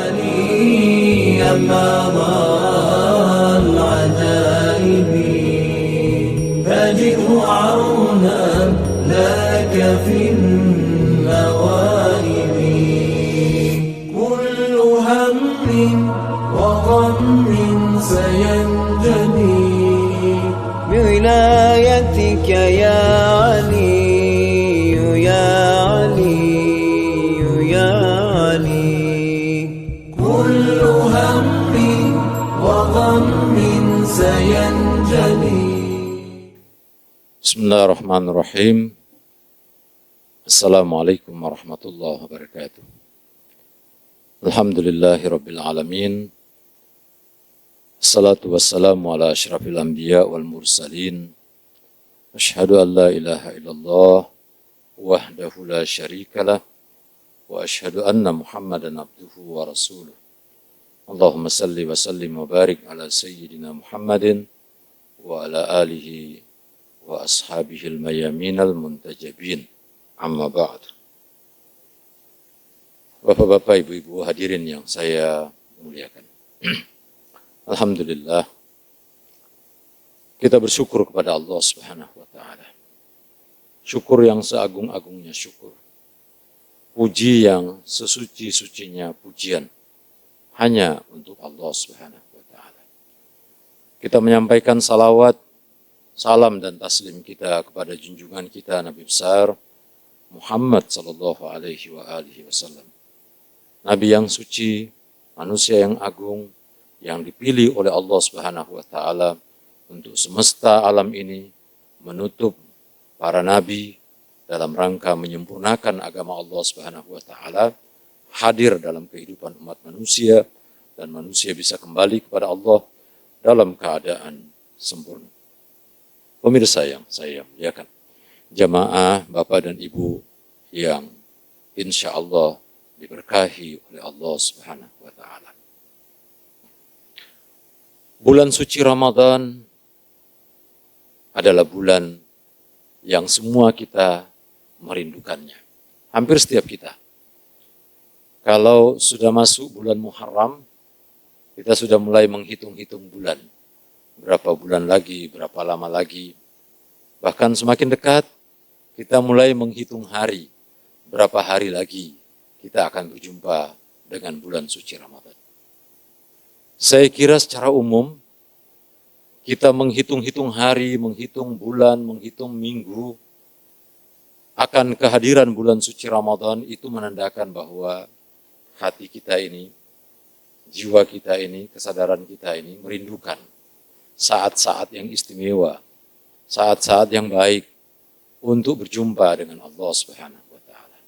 تعالي يا مضى العجائب فاجئ عونا لك في النوائب كل هم وغم سينجلي بولايتك يا علي يا علي يا علي كل هم وغم سينجلي. Bismillahirrahmanirrahim. Assalamualaikum warahmatullahi wabarakatuh. Alhamdulillahirabbil alamin. Assalatu wassalamu ala asyrafil anbiya wal mursalin. Asyhadu an la ilaha illallah wahdahu la syarikalah wa asyhadu anna Muhammadan abduhu wa rasuluh. Allahumma salli wa sallim wa barik ala sayyidina Muhammadin wa ala alihi wa ashabihil mayaminal muntajabin. Amma ba'd. Bapak-bapak, ibu-ibu hadirin yang saya muliakan. Alhamdulillah, kita bersyukur kepada Allah Subhanahu wa Ta'ala. Syukur yang seagung-agungnya syukur. Puji yang sesuci-sucinya pujian hanya untuk Allah Subhanahu wa Ta'ala. Kita menyampaikan salawat, salam dan taslim kita kepada junjungan kita Nabi besar Muhammad sallallahu alaihi wasallam. Nabi yang suci, manusia yang agung, yang dipilih oleh Allah Subhanahu wa Ta'ala untuk semesta alam ini, menutup para nabi dalam rangka menyempurnakan agama Allah Subhanahu wa Ta'ala, hadir dalam kehidupan umat manusia, dan manusia bisa kembali kepada Allah dalam keadaan sempurna. Pemirsa yang saya muliakan, jamaah Bapak dan Ibu yang insya Allah diberkahi oleh Allah Subhanahu wa Ta'ala. Bulan suci Ramadan adalah bulan yang semua kita merindukannya. Hampir setiap kita. Kalau sudah masuk bulan Muharram, kita sudah mulai menghitung-hitung bulan. Berapa bulan lagi, berapa lama lagi. Bahkan semakin dekat, kita mulai menghitung hari. Berapa hari lagi kita akan berjumpa dengan bulan suci Ramadan. Saya kira secara umum, kita menghitung-hitung hari, menghitung bulan, menghitung minggu, akan kehadiran bulan suci Ramadan itu menandakan bahwa hati kita ini, jiwa kita ini, kesadaran kita ini merindukan saat-saat yang istimewa, saat-saat yang baik untuk berjumpa dengan Allah Subhanahu wa Ta'ala.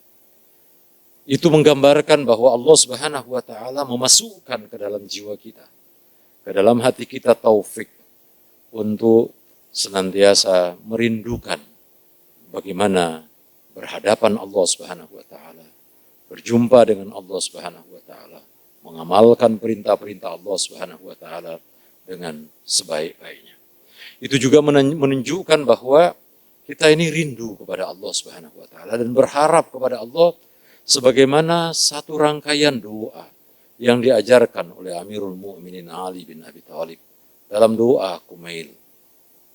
Itu menggambarkan bahwa Allah Subhanahu wa Ta'ala memasukkan ke dalam jiwa kita, ke dalam hati kita taufik untuk senantiasa merindukan bagaimana berhadapan Allah Subhanahu wa Ta'ala, berjumpa dengan Allah Subhanahu wa Ta'ala, mengamalkan perintah-perintah Allah Subhanahu wa Ta'ala dengan sebaik-baiknya. Itu juga menunjukkan bahwa kita ini rindu kepada Allah Subhanahu wa Ta'ala dan berharap kepada Allah sebagaimana satu rangkaian doa yang diajarkan oleh Amirul Mu'minin Ali bin Abi Thalib dalam doa Kumail.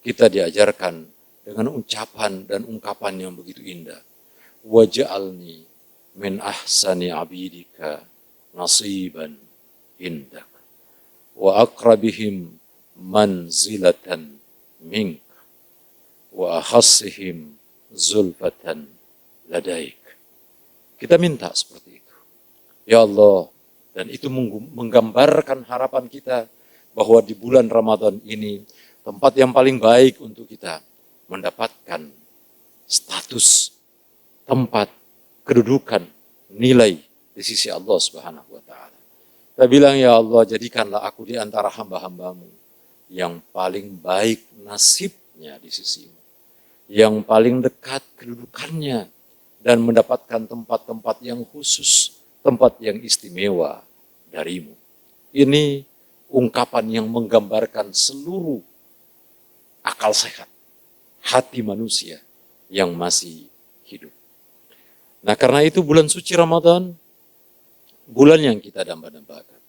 Kita diajarkan dengan ucapan dan ungkapan yang begitu indah. Waj'alni min ahsani abidika nasiban indak wa aqrabihim manzilatan mink wa akhassihim zulfatan ladaik. Kita minta seperti itu. Ya Allah, dan itu menggambarkan harapan kita bahwa di bulan Ramadan ini tempat yang paling baik untuk kita mendapatkan status, tempat, kedudukan, nilai di sisi Allah Subhanahu wa Ta'ala. Kita bilang, ya Allah, jadikanlah aku di antara hamba-hambamu yang paling baik nasibnya di sisimu, yang paling dekat kedudukannya, dan mendapatkan tempat-tempat yang khusus, tempat yang istimewa darimu. Ini ungkapan yang menggambarkan seluruh akal sehat hati manusia yang masih hidup. Nah, karena itu bulan suci Ramadan bulan yang kita damba-dambakan,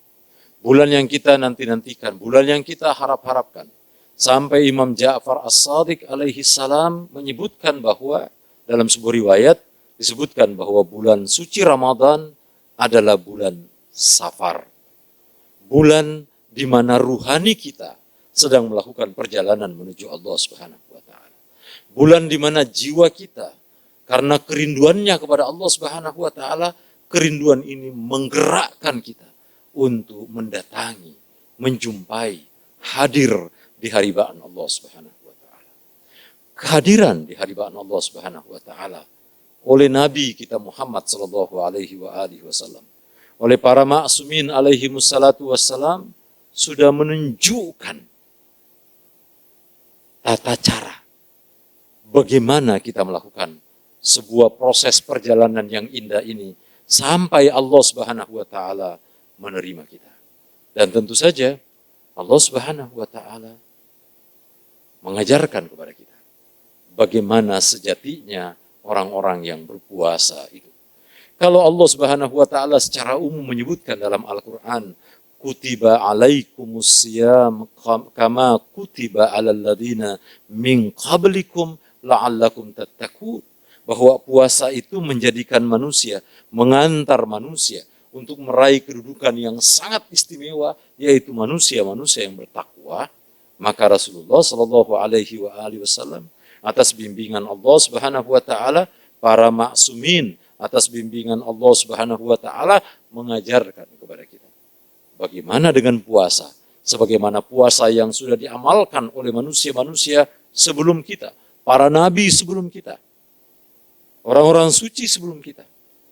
bulan yang kita nanti-nantikan, bulan yang kita harap-harapkan. Sampai Imam Ja'far As-Shadiq alaihi salam menyebutkan bahwa dalam sebuah riwayat disebutkan bahwa bulan suci Ramadan adalah bulan Safar. Bulan di mana ruhani kita sedang melakukan perjalanan menuju Allah Subhanahu wa taala. Bulan di mana jiwa kita karena kerinduannya kepada Allah Subhanahu wa taala, kerinduan ini menggerakkan kita untuk mendatangi, menjumpai, hadir di haribaan Allah Subhanahu wa taala. Kehadiran di haribaan Allah Subhanahu wa taala oleh Nabi kita Muhammad sallallahu alaihi wasallam, oleh para ma'sumin alaihi wassalatu wassalam, sudah menunjukkan tata cara bagaimana kita melakukan sebuah proses perjalanan yang indah ini sampai Allah Subhanahu wa taala menerima kita. Dan tentu saja Allah Subhanahu wa taala mengajarkan kepada kita bagaimana sejatinya orang-orang yang berpuasa itu. Kalau Allah Subhanahu wa taala secara umum menyebutkan dalam Al-Qur'an, kutiba alaikumus siyam kama kutiba alal ladina min qablikum la'allakum tattaqun, bahwa puasa itu menjadikan manusia, mengantar manusia untuk meraih kedudukan yang sangat istimewa, yaitu manusia-manusia yang bertakwa. Maka Rasulullah Shallallahu Alaihi Wasallam atas bimbingan Allah Subhanahu Wa Taala, para maksumin atas bimbingan Allah Subhanahu Wa Taala mengajarkan kepada kita bagaimana dengan puasa, sebagaimana puasa yang sudah diamalkan oleh manusia-manusia sebelum kita, para nabi sebelum kita, orang-orang suci sebelum kita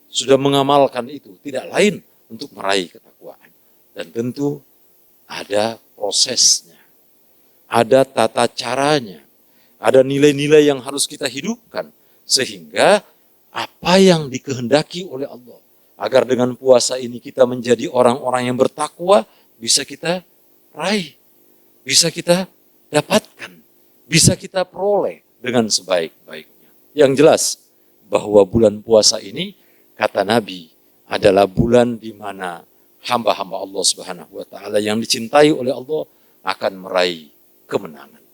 sudah mengamalkan itu, tidak lain untuk meraih ketakwaan. Dan tentu ada prosesnya, ada tata caranya, ada nilai-nilai yang harus kita hidupkan, sehingga apa yang dikehendaki oleh Allah agar dengan puasa ini kita menjadi orang-orang yang bertakwa bisa kita raih, bisa kita dapatkan, bisa kita peroleh dengan sebaik-baiknya. Yang jelas bahwa bulan puasa ini, kata Nabi, adalah bulan di mana hamba-hamba Allah Subhanahu wa taala yang dicintai oleh Allah akan meraih kemenangan,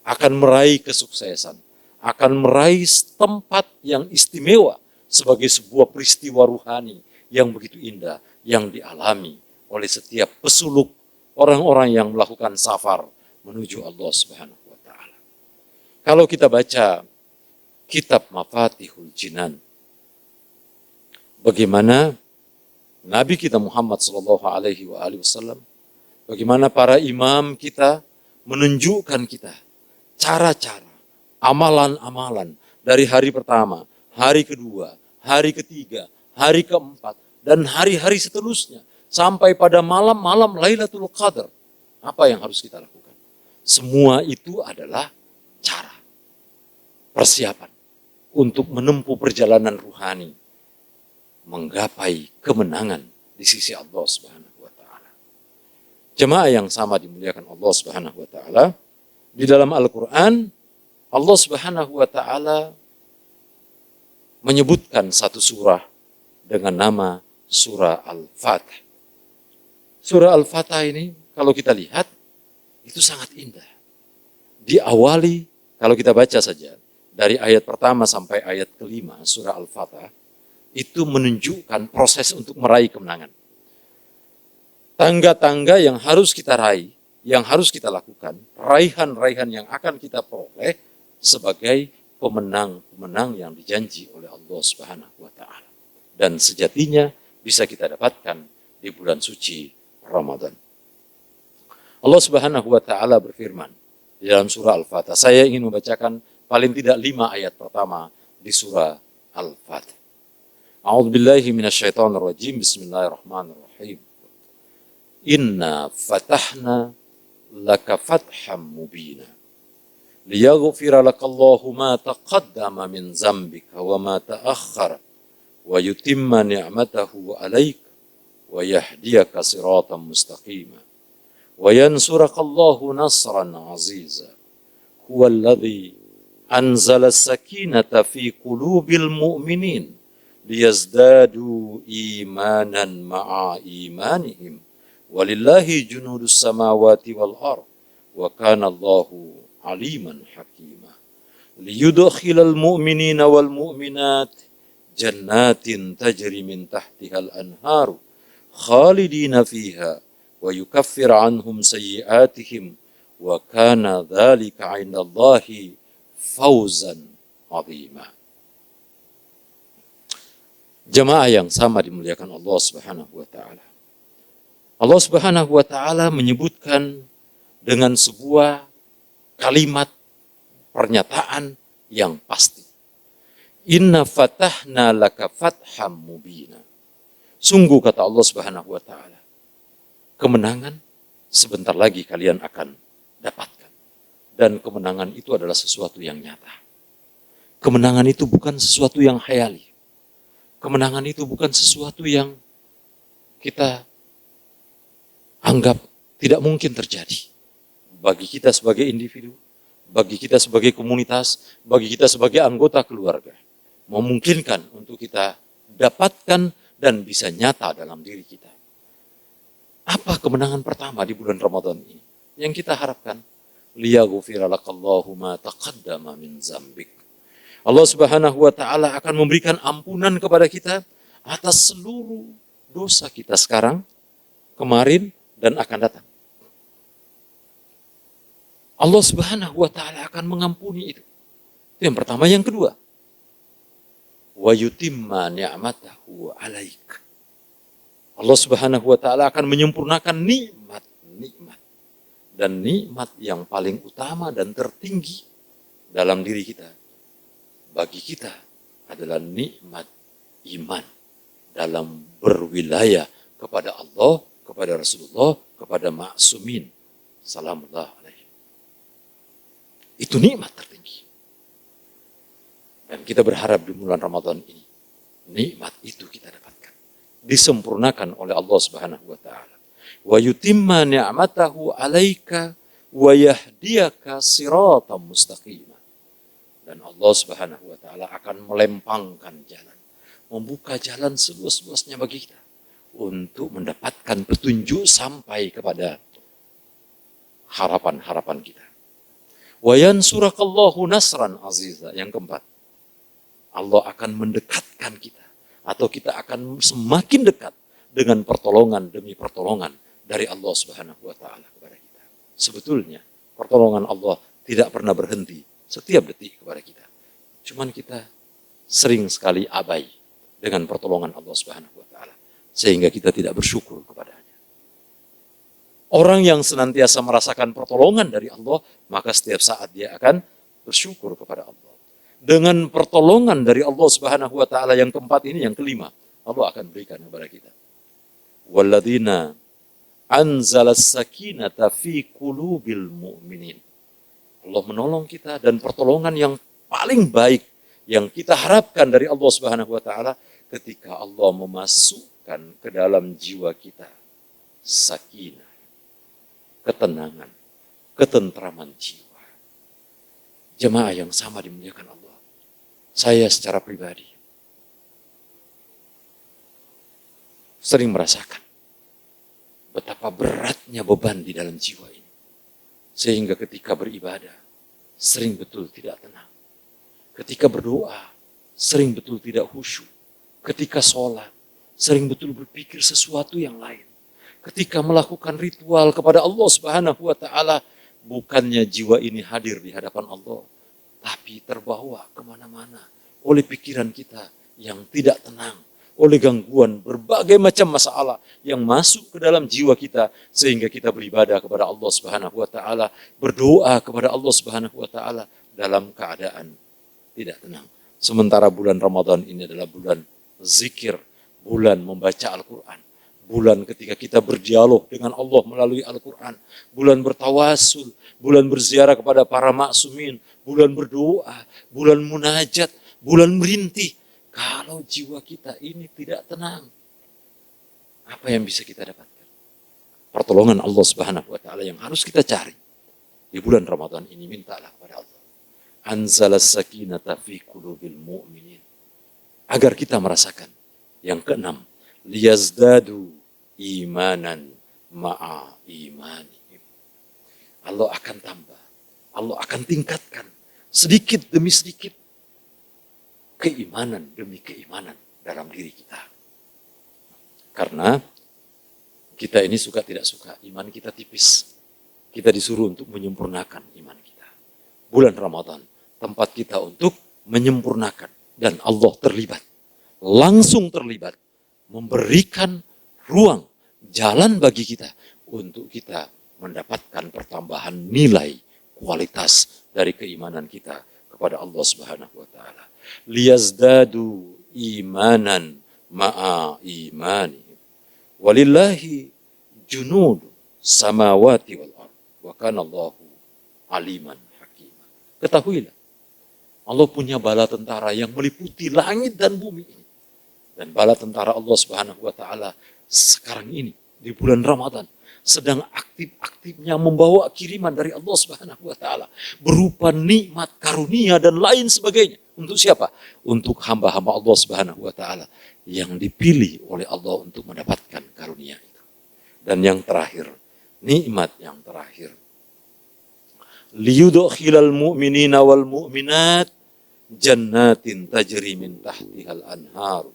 akan meraih kesuksesan, akan meraih tempat yang istimewa sebagai sebuah peristiwa ruhani yang begitu indah yang dialami oleh setiap pesuluk orang-orang yang melakukan safar menuju Allah Subhanahu wa taala. Kalau kita baca kitab Mafatihul Jinan, bagaimana Nabi kita Muhammad sallallahu alaihi wasallam, bagaimana para imam kita menunjukkan kita cara-cara, amalan-amalan dari hari pertama, hari kedua, hari ketiga, hari keempat, dan hari-hari seterusnya, sampai pada malam-malam Lailatul Qadar. Apa yang harus kita lakukan? Semua itu adalah cara, persiapan untuk menempuh perjalanan ruhani, menggapai kemenangan di sisi Allah Subhanahu wa taala. Jemaah yang sama dimuliakan Allah Subhanahu wa taala, di dalam Al-Qur'an Allah Subhanahu wa taala menyebutkan satu surah dengan nama surah Al-Fatih. Surah Al-Fatih ini kalau kita lihat itu sangat indah. Diawali, kalau kita baca saja dari ayat pertama sampai ayat kelima surah Al-Fatih, itu menunjukkan proses untuk meraih kemenangan. Tangga-tangga yang harus kita raih, yang harus kita lakukan, raihan-raihan yang akan kita peroleh sebagai pemenang-pemenang yang dijanji oleh Allah Subhanahu wa taala. Dan sejatinya bisa kita dapatkan di bulan suci Ramadan. Allah Subhanahu wa taala berfirman di dalam surah Al-Fatih. Saya ingin membacakan paling tidak 5 ayat pertama di surah Al-Fatih. A'udzubillahi minasyaitonir rajim. Bismillahirrahmanirrahim. Inna fatahna laka fatham mubina liyaghfira lakallahu ma taqaddama min zambika wa ma ta'akhkhara wa yutimma ni'matahu 'alaika wa yahdiyaka siratan mustaqima wa yansurakallahu nasran 'aziza huwalladzi anzala as-sakinata fi qulubil mu'minin liyazdadu imanan ma'a imanihim walillahi junudus samawati wal ard wa kana Allahu aliman hakima liyudkhilal mu'minina wal mu'minat jannatin tajri min tahtihal anharu khalidina fiha wa yukaffir anhum sayyi'atihim wa kana dzalika 'indallahi fawzan 'azima. Jemaah yang sama dimuliakan Allah Subhanahu wa taala. Allah Subhanahu wa taala menyebutkan dengan sebuah kalimat pernyataan yang pasti. Inna fatahna laka fatham mubina. Sungguh kata Allah Subhanahu wa taala, kemenangan sebentar lagi kalian akan dapatkan. Dan kemenangan itu adalah sesuatu yang nyata. Kemenangan itu bukan sesuatu yang khayali. Kemenangan itu bukan sesuatu yang kita anggap tidak mungkin terjadi. Bagi kita sebagai individu, bagi kita sebagai komunitas, bagi kita sebagai anggota keluarga. Memungkinkan untuk kita dapatkan dan bisa nyata dalam diri kita. Apa kemenangan pertama di bulan Ramadan ini? Yang kita harapkan, liyaghfira lakallahu ma taqaddama min zambik. Allah Subhanahu wa taala akan memberikan ampunan kepada kita atas seluruh dosa kita sekarang, kemarin, dan akan datang. Allah Subhanahu wa taala akan mengampuni itu. Itu yang pertama. Yang kedua, wa yutimma ni'matahu 'alaik. Allah Subhanahu wa taala akan menyempurnakan nikmat. Dan nikmat yang paling utama dan tertinggi dalam diri kita, bagi kita, adalah nikmat iman dalam berwilayah kepada Allah, kepada Rasulullah, kepada ma'sumin. Salamullah alaihi. Itu nikmat tertinggi. Dan kita berharap di bulan Ramadan ini, nikmat itu kita dapatkan. Disempurnakan oleh Allah Subhanahu wa taala. Wa yutimma ni'matahu 'alaika wa yahdiyaka siratan mustaqima. Dan Allah Subhanahu wa taala akan melempangkan jalan, membuka jalan seluas-luasnya bagi kita untuk mendapatkan petunjuk sampai kepada harapan-harapan kita. Wa yansurakallahu nasran aziza. Yang keempat, Allah akan mendekatkan kita, atau kita akan semakin dekat dengan pertolongan demi pertolongan dari Allah Subhanahu wa taala kepada kita. Sebetulnya pertolongan Allah tidak pernah berhenti setiap detik kepada kita. Cuman kita sering sekali abai dengan pertolongan Allah Subhanahu wa taala, sehingga kita tidak bersyukur kepadanya. Orang yang senantiasa merasakan pertolongan dari Allah, maka setiap saat dia akan bersyukur kepada Allah. Dengan pertolongan dari Allah Subhanahu wa taala yang keempat ini, yang kelima, Allah akan berikan kepada kita. Walladzina anzalas sakinata fi qulubil mu'minin. Allah menolong kita, dan pertolongan yang paling baik yang kita harapkan dari Allah Subhanahu wa taala ketika Allah memasukkan ke dalam jiwa kita sakinah, ketenangan, ketentraman jiwa. Jemaah yang sama dimuliakan Allah. Saya secara pribadi sering merasakan betapa beratnya beban di dalam jiwa ini. Sehingga ketika beribadah, sering betul tidak tenang. Ketika berdoa, sering betul tidak khusyuk. Ketika sholat, sering betul berpikir sesuatu yang lain. Ketika melakukan ritual kepada Allah Subhanahu wa taala, bukannya jiwa ini hadir di hadapan Allah, tapi terbawa kemana-mana oleh pikiran kita yang tidak tenang, oleh gangguan berbagai macam masalah yang masuk ke dalam jiwa kita, sehingga kita beribadah kepada Allah Subhanahu wa taala, berdoa kepada Allah Subhanahu wa taala dalam keadaan tidak tenang. Sementara bulan Ramadan ini adalah bulan zikir, bulan membaca Al-Qur'an, bulan ketika kita berdialog dengan Allah melalui Al-Qur'an, bulan bertawasul, bulan berziarah kepada para maksumin, bulan berdoa, bulan munajat, bulan merintih. Kalau jiwa kita ini tidak tenang, apa yang bisa kita dapatkan? Pertolongan Allah Subhanahu wa taala yang harus kita cari di bulan Ramadan ini. Mintalah kepada Allah. Anzalas sakinata fi qulubil mu'minin. agar kita merasakan. Yang keenam, liyazdadu imanan ma'a imanihim. Allah akan tambah, Allah akan tingkatkan sedikit demi sedikit keimanan demi keimanan dalam diri kita. Karena kita ini suka tidak suka, iman kita tipis. Kita disuruh untuk menyempurnakan iman kita. Bulan Ramadan, tempat kita untuk menyempurnakan. Dan Allah terlibat, langsung terlibat, memberikan ruang, jalan bagi kita untuk kita mendapatkan pertambahan nilai, kualitas dari keimanan kita kepada Allah Subhanahu wa taala. Liyazdadu imanan ma'a imanihim. Walillahi junud samawati wal ard wa kana Allahu aliman hakima. Ketahuilah, Allah punya bala tentara yang meliputi langit dan bumi ini. Dan bala tentara Allah Subhanahu wa taala sekarang ini di bulan Ramadan sedang aktif-aktifnya membawa kiriman dari Allah Subhanahu wa taala berupa nikmat, karunia dan lain sebagainya. Untuk siapa? Untuk hamba-hamba Allah Subhanahu wa taala yang dipilih oleh Allah untuk mendapatkan karunia itu. Dan yang terakhir, nikmat yang terakhir. Liyudkhilal mu'minina wal mu'minat jannatin tajri min tahtihal anhar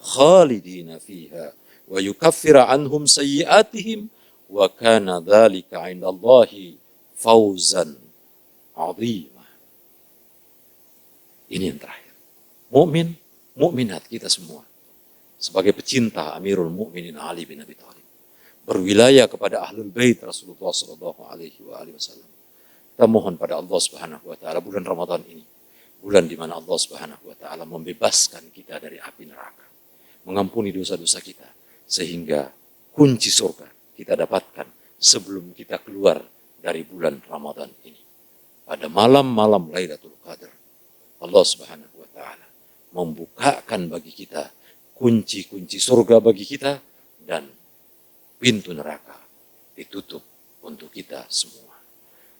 khalidina fiha wa yukaffira anhum sayyi'atihim wa kana dzalika 'indallahi fawzan 'azima. Ini yang terakhir. Mukmin, mukminat kita semua sebagai pecinta Amirul Mukminin Ali bin Abi Thalib, berwilayah kepada Ahlul Bait Rasulullah sallallahu alaihi wasallam. Kita mohon pada Allah Subhanahu wa taala bulan Ramadan ini, bulan di mana Allah Subhanahu wa taala membebaskan kita dari api neraka, mengampuni dosa-dosa kita, sehingga kunci surga kita dapatkan sebelum kita keluar dari bulan Ramadan ini. Pada malam-malam Lailatul Qadar, Allah Subhanahu wa taala membukakan bagi kita kunci-kunci surga bagi kita, dan pintu neraka ditutup untuk kita semua.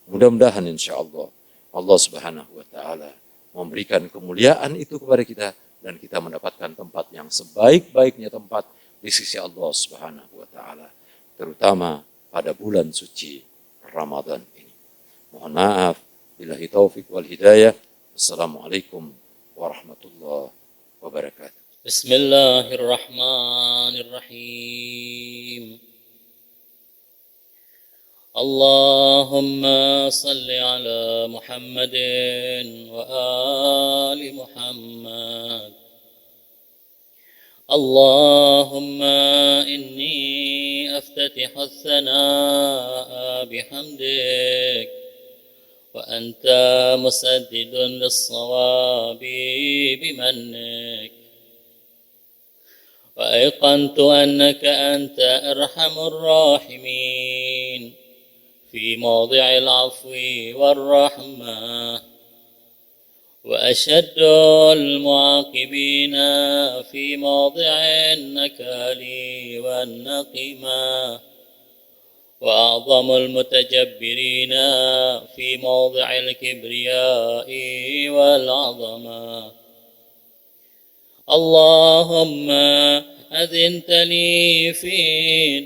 Mudah-mudahan insya Allah Allah Subhanahu wa taala memberikan kemuliaan itu kepada kita dan kita mendapatkan tempat yang sebaik-baiknya tempat di sisi Allah Subhanahu wa taala, terutama pada bulan suci Ramadan ini. Mohon maaf, billahi taufik wal hidayah. Assalamualaikum warahmatullahi wabarakatuh. Bismillahirrahmanirrahim. Allahumma salli ala Muhammadin wa ali Muhammad. Allahumma inni aftatihu as-sanaa bihamdik wa anta musaddidun lis-sawabi bimannik. Wa ayqantu annaka anta arhamur rahimin في موضع العفو والرحمة وأشد المعاقبين في موضع النكال والنقمة وأعظم المتجبرين في موضع الكبرياء والعظمة. اللهم أذنت لي في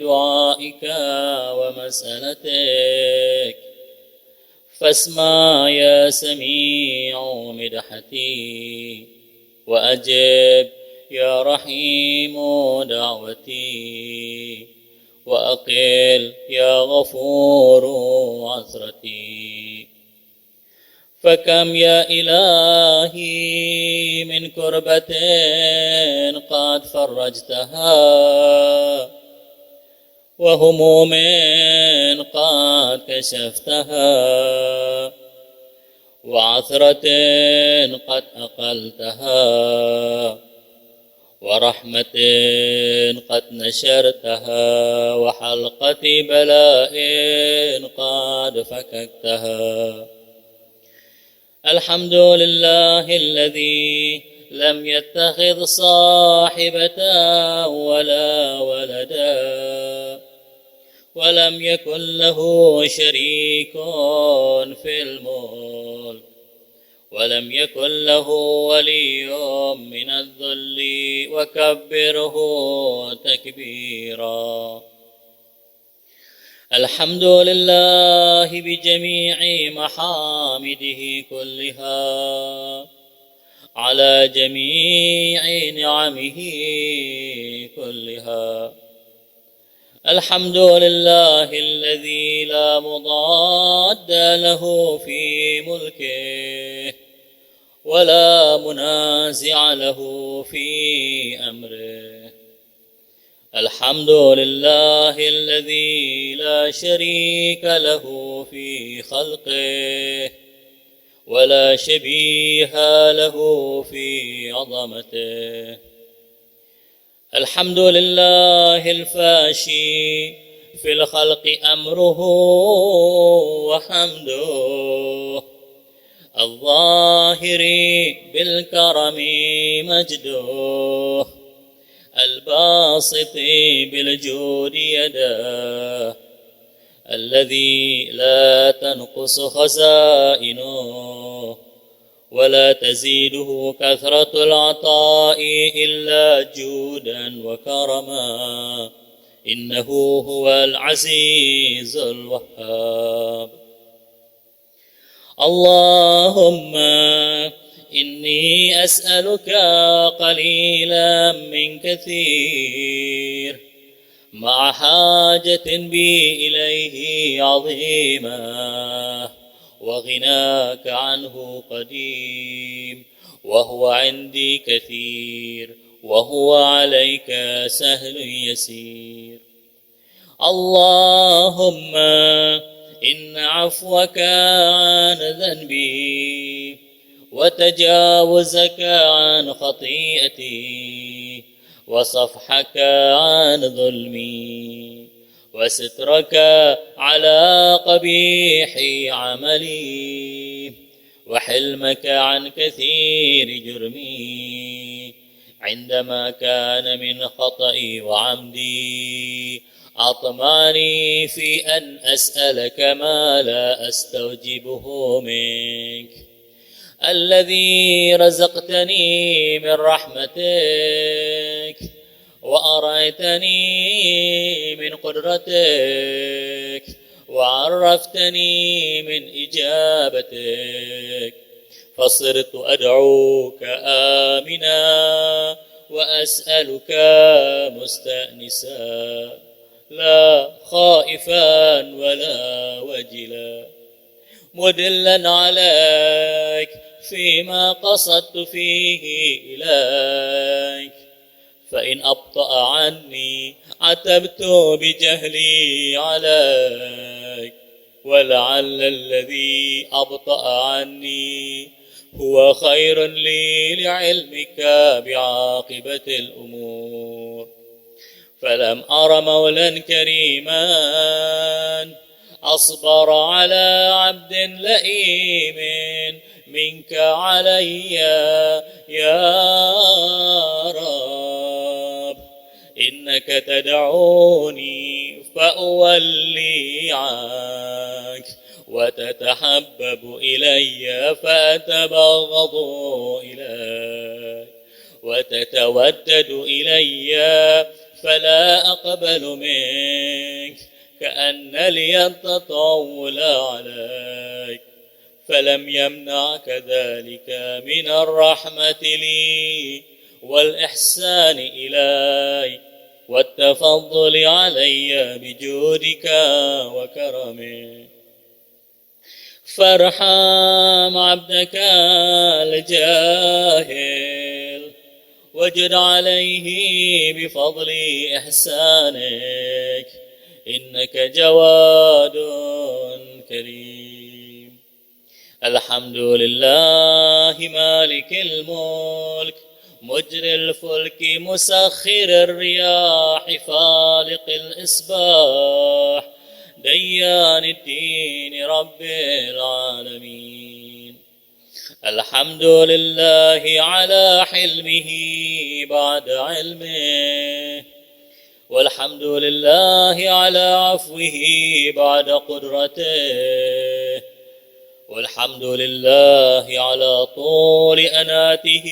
دعائك ومسألتك فاسمع يا سميع مدحتي وأجب يا رحيم دعوتي وأقل يا غفور عثرتي. فكم يا إلهي من كربة قد فرجتها وهموم قد كشفتها وعثرة قد أقلتها ورحمة قد نشرتها وحلقة بلاء قد فككتها. الحمد لله الذي لم يتخذ صاحبة ولا ولدا ولم يكن له شريك في الملك ولم يكن له ولي من الذل وكبره تكبيرا. الحمد لله بجميع محامده كلها على جميع نعمه كلها. الحمد لله الذي لا مضاد له في ملكه ولا منازع له في أمره. الحمد لله الذي لا شريك له في خلقه ولا شبيه له في عظمته. الحمد لله الفاشي في الخلق أمره وحمده، الظاهر بالكرم مجده، الباسط بالجود يده، الذي لا تنقص خزائنه ولا تزيده كثرة العطاء إلا جودا وكرما، إنه هو العزيز الوهاب. اللهم إني أسألك قليلا من كثير مع حاجة بي إليه عظيمة، وغناك عنه قديم، وهو عندي كثير، وهو عليك سهل يسير. اللهم إن عفوك عن ذنبي وتجاوزك عن خطيئتي وصفحك عن ظلمي وسترك على قبيح عملي وحلمك عن كثير جرمي عندما كان من خطئي وعمدي أطمعني في أن أسألك ما لا أستوجبه منك، الذي رزقتني من رحمتك وأريتني من قدرتك وعرفتني من إجابتك، فصرت أدعوك آمنا وأسألك مستأنسا، لا خائفا ولا وجلا، مدلا عليك فيما قصدت فيه إليك. فإن أبطأ عني عتبت بجهلي عليك، ولعل الذي أبطأ عني هو خير لي لعلمك بعاقبة الأمور. فلم أر مولا كريما أصبر على عبد لئيم منك علي يا رب. إنك تدعوني فأولي عنك، وتتحبب إلي فأتبغض إليك، وتتودد إلي فلا أقبل منك، كأن لي التطاول عليك. فلم يمنعك ذلك من الرحمة لي والإحسان إلي والتفضل علي بجودك وكرمك. فارحم عبدك الجاهل وجد عليه بفضل إحسانك، إنك جواد كريم. الحمد لله مالك الملك مجري الفلك مسخر الرياح فالق الإصباح ديان الدين رب العالمين. الحمد لله على حلمه بعد علمه، والحمد لله على عفوه بعد قدرته، والحمد لله على طول أناته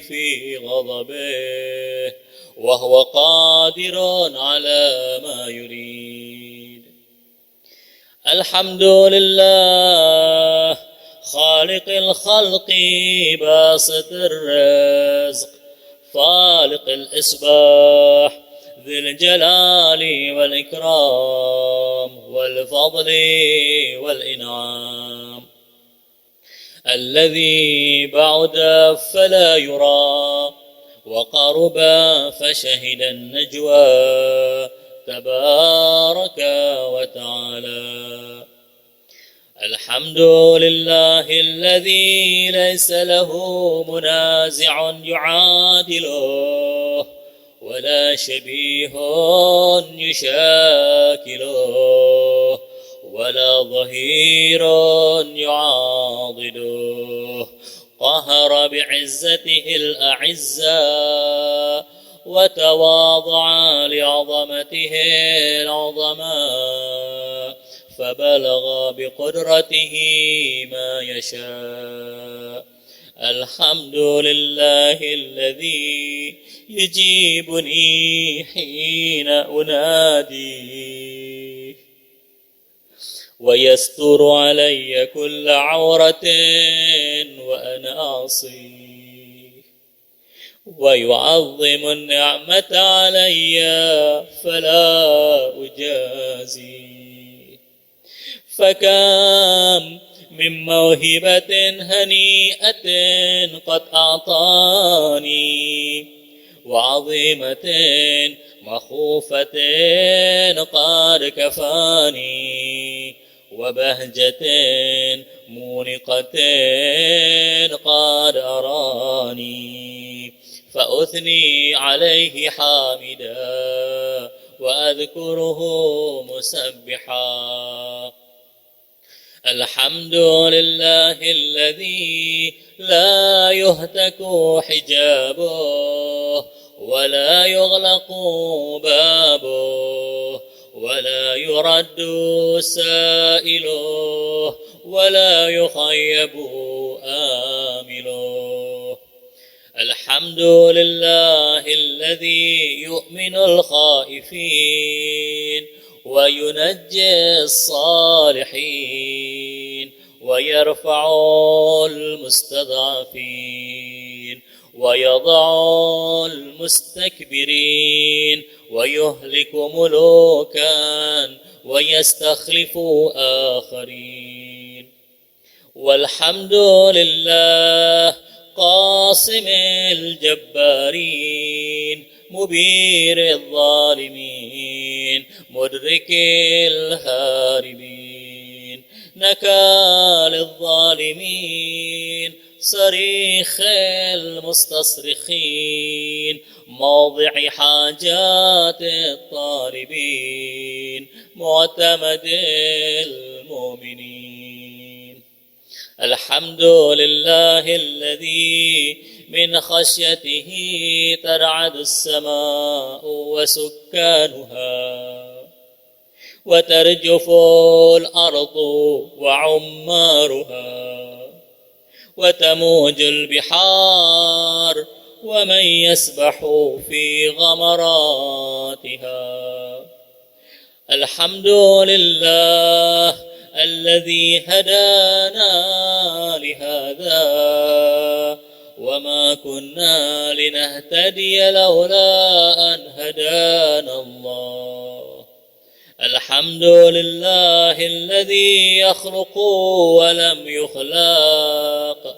في غضبه وهو قادر على ما يريد. الحمد لله خالق الخلق باسط الرزق فالق الإصباح ذي الجلال والإكرام والفضل والإنعام، الذي بعد فلا يرى وقرب فشهد النجوى تبارك وتعالى. الحمد لله الذي ليس له منازع يعادله ولا شبيه يشاكله ولا ظهير يعاضده، قهر بعزته الأعزاء وتواضع لعظمته العظماء، فبلغ بقدرته ما يشاء. الحمد لله الذي يجيبني حين أنادي ويستر علي كل عورة وأنا أعصيه، ويعظم النعمة علي فلا أجازيه. فكم من موهبة هنيئة قد أعطاني، وعظيمة مخوفة قد كفاني، وبهجة مونقة قد أراني، فأثني عليه حامدا وأذكره مسبحا. الحمد لله الذي لا يهتك حجابه ولا يغلق بابه ولا يرد سائله ولا يخيب آمله. الحمد لله الذي يؤمن الخائفين وينجي الصالحين ويرفع المستضعفين ويضع المستكبرين ويهلك ملوكا ويستخلف آخرين. والحمد لله قاسم الجبارين مبير الظالمين مدرك الهاربين نكال الظالمين صريخ المستصرخين موضع حاجات الطالبين معتمد المؤمنين. الحمد لله الذي من خشيته ترعد السماء وسكانها وترجف الأرض وعمارها وتموج البحار ومن يسبح في غمراتها. الحمد لله الذي هدانا لهذا وما كنا لنهتدي لولا أن هدانا الله. الحمد لله الذي يخلق ولم يخلق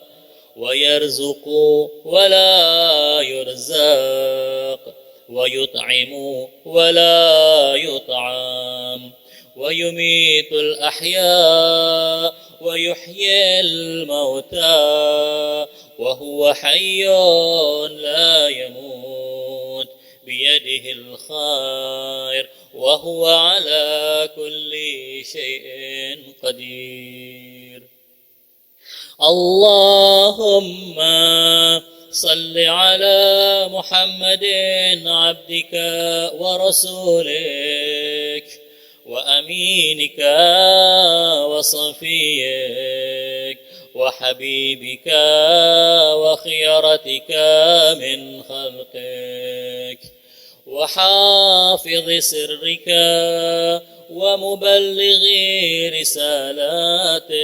ويرزق ولا يرزق ويطعم ولا يطعم ويميت الأحياء ويحيي الموتى وهو حي لا يموت بيده الخير وهو على كل شيء قدير. اللهم صل على محمد عبدك ورسولك وأمينك وصفيك وحبيبك وخيرتك من خلقك وحافظ سرك ومبلغ رسالاتك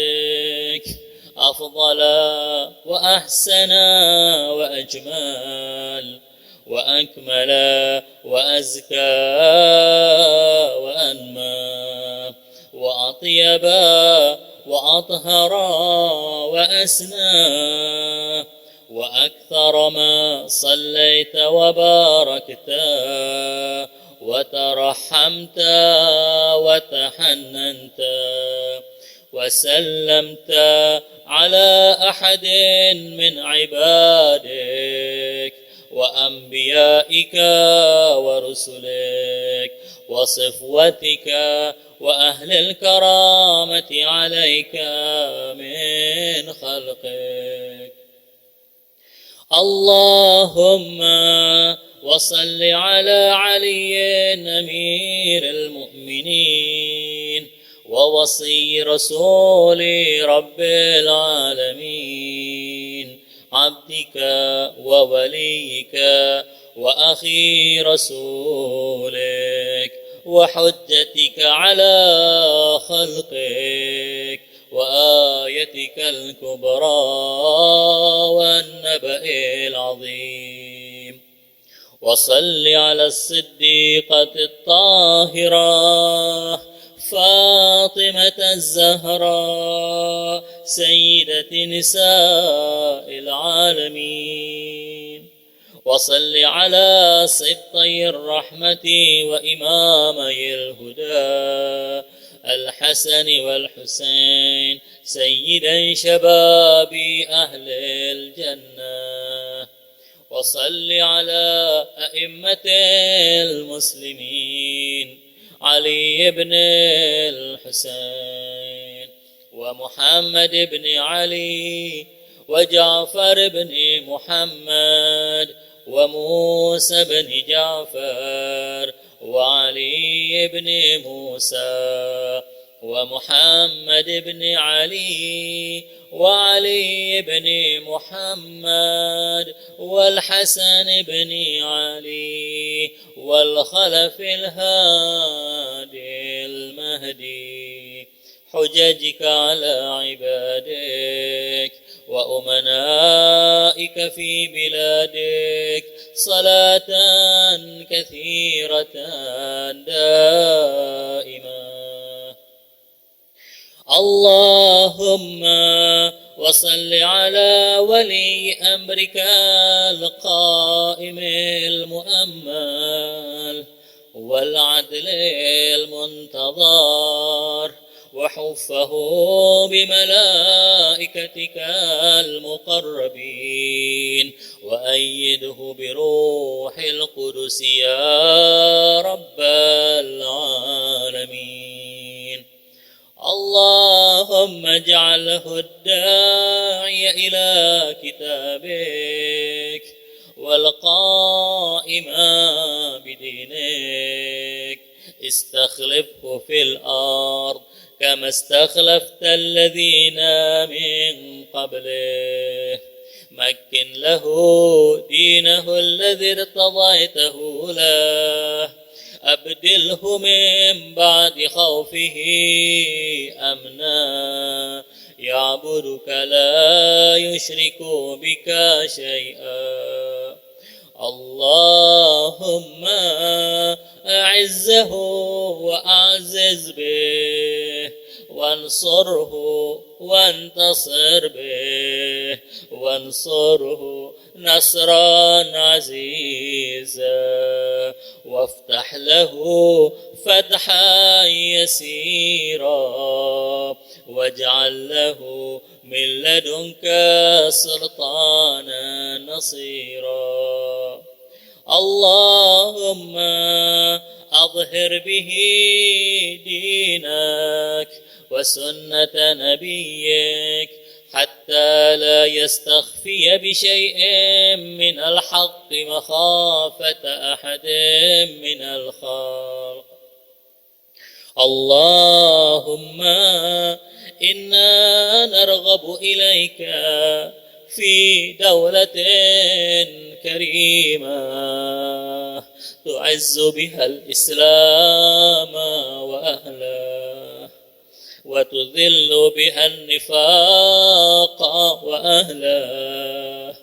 أفضل وأحسن وأجمل وأكمل وأزكى وأنمى وأطيب وأطهر وأسنى وأكثر ما صليت وباركت وترحمت وتحننت وسلمت على أحد من عبادك وأنبيائك ورسلك وصفوتك وأهل الكرامة عليك من خلقك. اللهم وصل على علي أمير المؤمنين ووصي رسول رب العالمين عبدك ووليك وأخي رسولك وحجتك على خلقك وآيتك الكبرى والنبأ العظيم. وصل على الصديقة الطاهرة فاطمة الزهراء سيدة نساء العالمين. وصل على سبطي الرحمة وإمامي الهدى الحسن والحسين سيدا شباب أهل الجنة. وصل على أئمة المسلمين علي بن الحسين ومحمد بن علي وجعفر بن محمد وموسى بن جعفر وعلي بن موسى ومحمد بن علي وعلي بن محمد والحسن بن علي والخلف الهادي المهدي حججك على عبادك وأمنائك في بلادك صلاة كثيرة دائمة. اللهم وصل على ولي أمرك القائم المؤمل والعدل المنتظر وحفه بملائكتك المقربين وأيده بروح القدس يا رب العالمين. اللهم اجعله الداعي إلى كتابك والقائم بدينك استخلفه في الأرض كما استخلفت الذين من قبله. مكن له دينه الذي ارتضيته له أبدله من بعد خوفه أمنا يعبدك لا يشرك بك شيئا. اللهم أعزه وأعزز به وانصره وانتصر به وانصره نصرا عزيزا وافتح له فتحا يسيرا واجعل له من لدنك سلطانا نصيرا. اللهم أظهر به دينك وسنة نبيك حتى لا يستخفي بشيء من الحق مخافة أحد من الخلق. اللهم إنا نرغب إليك في دولة كريمة تعز بها الإسلام وأهله وتذل بها النفاق وأهله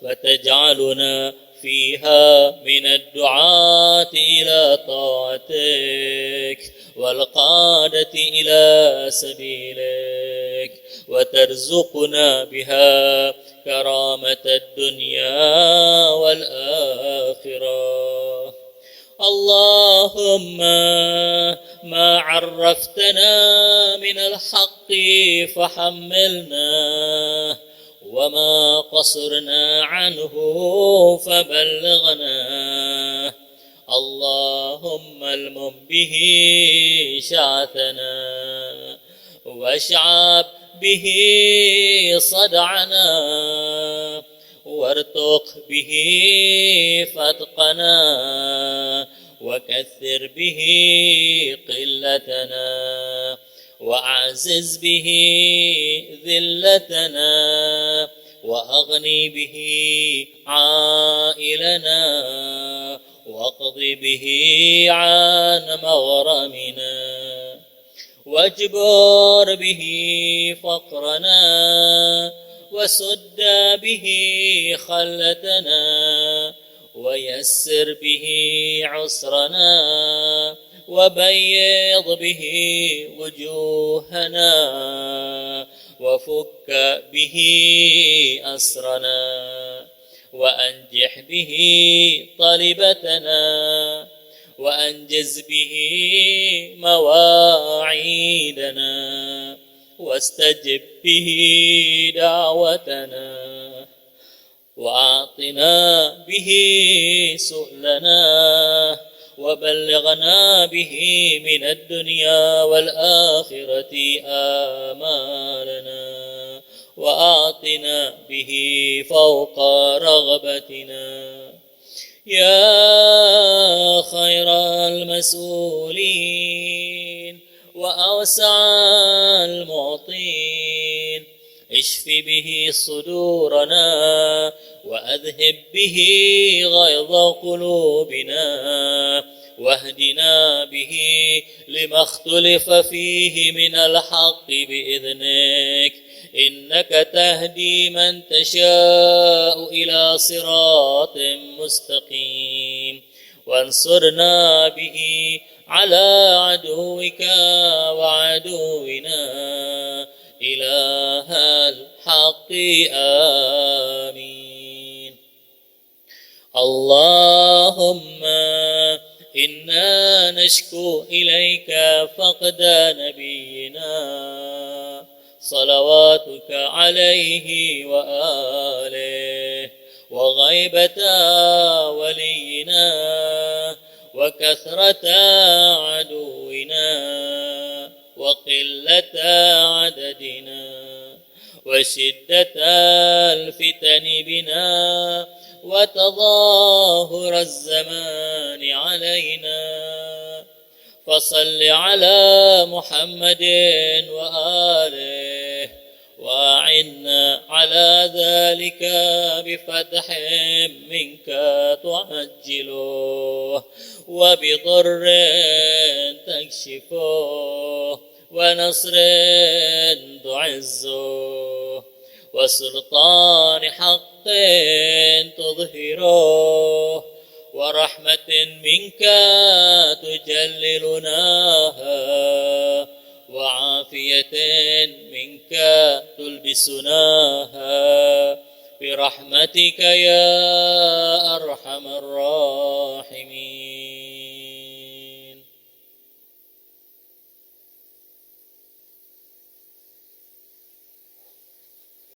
وتجعلنا فيها من الدعاة إلى طاعتك والقادة إلى سبيلك وترزقنا بها كرامة الدنيا والآخرة. اللهم ما عرفتنا من الحق فحملنا وما قصرنا عنه فبلغنا. اللهم المم به شعثنا واشعب به صدعنا وارتق به فتقنا وكثر به قلتنا وأعزز به ذلتنا وأغني به عائلنا واقض به عن مغرمنا واجبر به فقرنا وسد به خلتنا ويسر به عسرنا وبيض به وجوهنا وفك به أسرنا وأنجح به طلبتنا وأنجز به مواعيدنا واستجب به دعوتنا وأعطنا به سؤلنا وبلغنا به من الدنيا والآخرة آمالنا وأعطنا به فوق رغبتنا. يا خير المسؤولين وأوسع المعطين اشف به صدورنا وأذهب به غيظ قلوبنا واهدنا به لما اختلف فيه من الحق بإذنك إنك تهدي من تشاء إلى صراط مستقيم وانصرنا به على عدوك وعدونا إله الحق آمين. اللهم إنا نشكو إليك فقد نبينا صلواتك عليه وآله وغيبة ولينا وكثرة عدونا وقلة عددنا وشدة الفتن بنا وتظاهر الزمان علينا. فصل على محمد وآله وأعنا على ذلك بفتح منك تعجله وبضر تكشفه ونصر تعزه وسلطان حق تظهره ورحمة منك تجللناها وعافية منك تلبسناها برحمتك يا أرحم الراحمين.